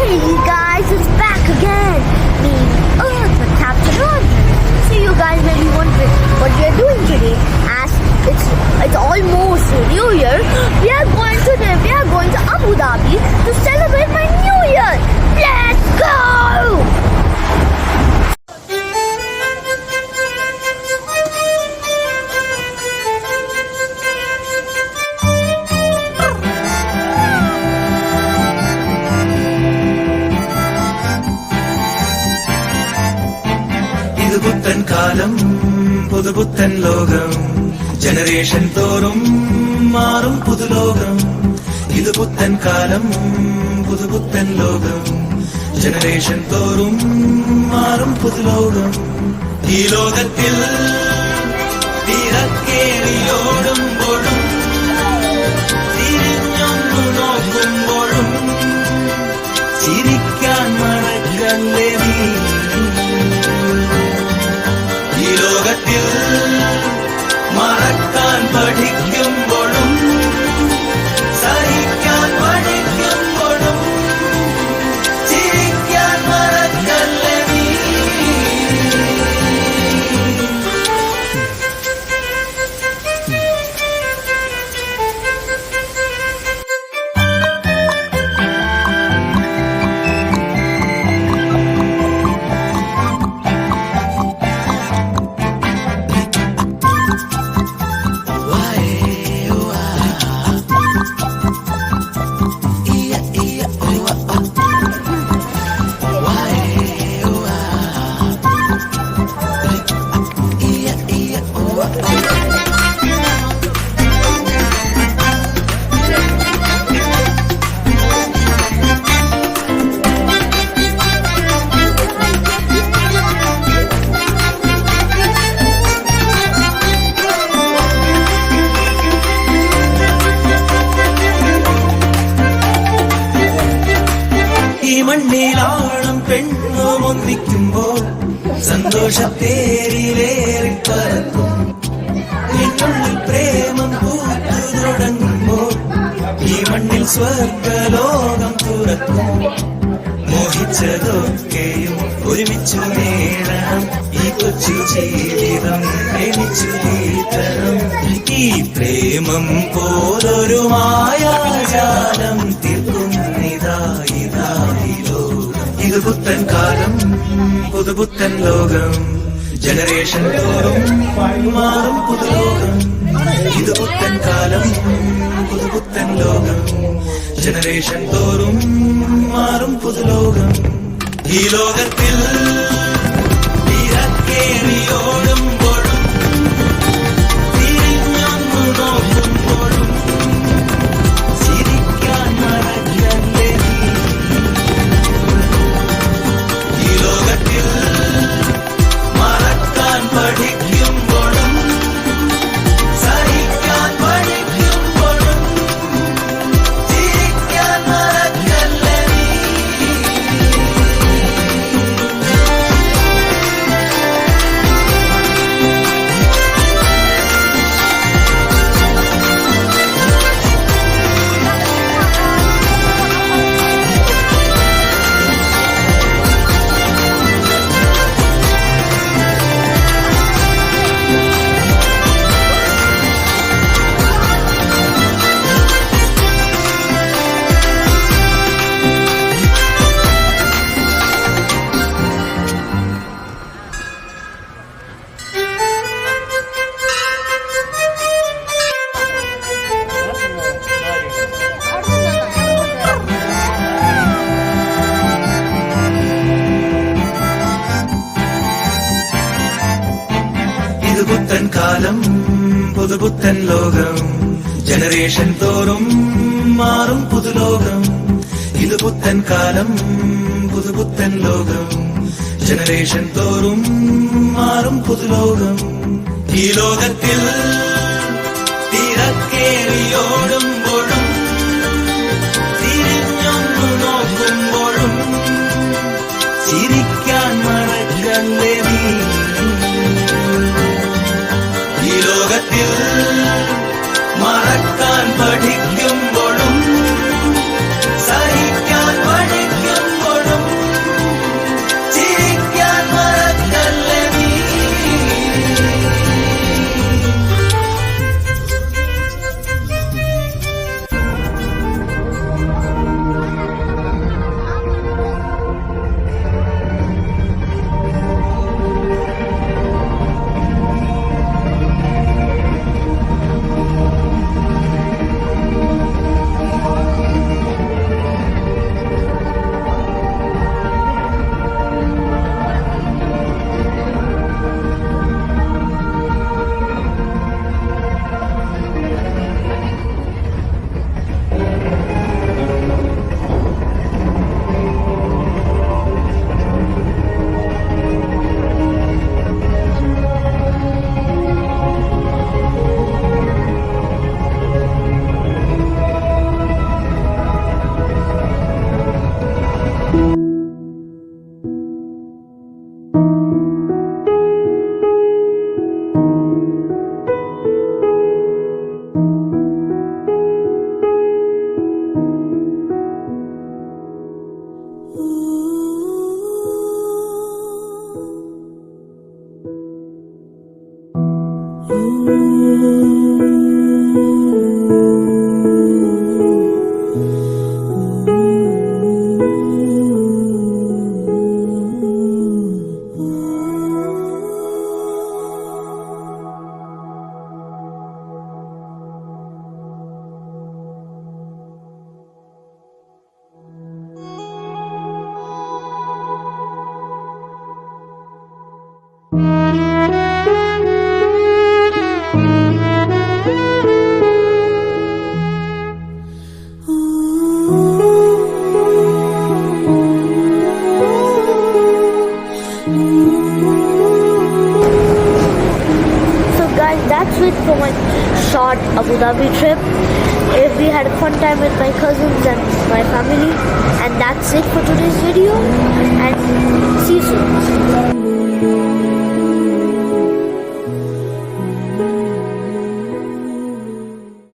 Hey guys, it's back again. Me, Earth, with Captain Earth. So you guys may be wondering what we are doing today. As it's almost New Year, we are going to Abu Dhabi to celebrate my New Year. Let's go! പുത്തൻ കാലം പുതുപുത്തൻ ലോകം generation തോറും മാറും പുതുലോകം ഇത് പുത്തൻ കാലം പുതുപുത്തൻ ലോകം ജനറേഷൻ തോറും മാറും പുതുലോകം ഈ ലോകത്തിൽ തിരക്കേറിയോടുമ്പോഴും തിരിഞ്ഞൊന്നു നോക്കുമ്പോഴും ചിരിക്കാൻ മറക്കല്ലേ നീ ഈ ലോകത്തിൽ മറക്കാൻ പഠിക്കുമ്പോഴും സഹിക്കാൻ പഠിക്കുമ്പോഴും ചിരിക്കാൻ മറക്കല്ലേ നീ മണ്ണിലാളം പെണ്ണും ഒന്നിക്കുമ്പോൾ സന്തോഷത്തേരിലേറി പറക്കും എന്നുള്ളിൽ പ്രേമം പൂത്തു തുടങ്ങുമ്പോൾ ഈ മണ്ണിൽ സ്വർഗലോകം തുറക്കും മോഹിച്ചതൊക്കെയും ഒരുമിച്ചു നേടണം ഈ കൊച്ചു ജീവിതം പ്രേമിച്ചു തീർക്കണം ഈ പ്രേമം പോലൊരു മായാജാലം തീർക്കുന്നിതായി ഇത് പുത്തൻ കാലം പുതുപുത്തൻ ലോകം ജനറേഷൻ തോറും മാറും പുതുലോകം ഇത് പുത്തൻ കാലം പുതുപുത്തൻ ലോകം ജനറേഷൻ തോറും മാറും പുതുലോകം ഈ ലോകത്തിൽ തിരക്കേറിയോടുമ്പോഴും തിരിഞ്ഞൊന്നു നോക്കുമ്പോഴും ചിരിക്കാൻ മറക്കല്ലേ ഈ ലോകത്തിൽ മറക്കാൻ പഠിക്കുമ്പോഴും സഹിക്കാൻ പഠിക്കുമ്പോഴും ചിരിക്കാൻ മറക്കല്ലേ പുത്തൻ കാലം പുതുപുത്തൻ ലോകം ജനറേഷൻ തോറും മാറും പുതുലോകം ഇത് പുത്തൻ കാലം പുതുപുത്തൻ ലോകം ജനറേഷൻ തോറും മാറും പുതുലോകം ഈ ലോകത്തിൽ തിരക്കേറിയോടുമ്പോഴും തിരിഞ്ഞൊന്നു നോക്കുമ്പോഴും ചിരിക്കാൻ മറക്കല്ലേ നീ ഈ ലോകത്തിൽ മറക്കാൻ പഠിക്കുമ്പോഴും സഹിക്കാൻ പഠിക്കുമ്പോഴും So guys, that's it for my short Abu Dhabi trip. We had a fun time with my cousins and my family, and that's it for today's video, and see you soon.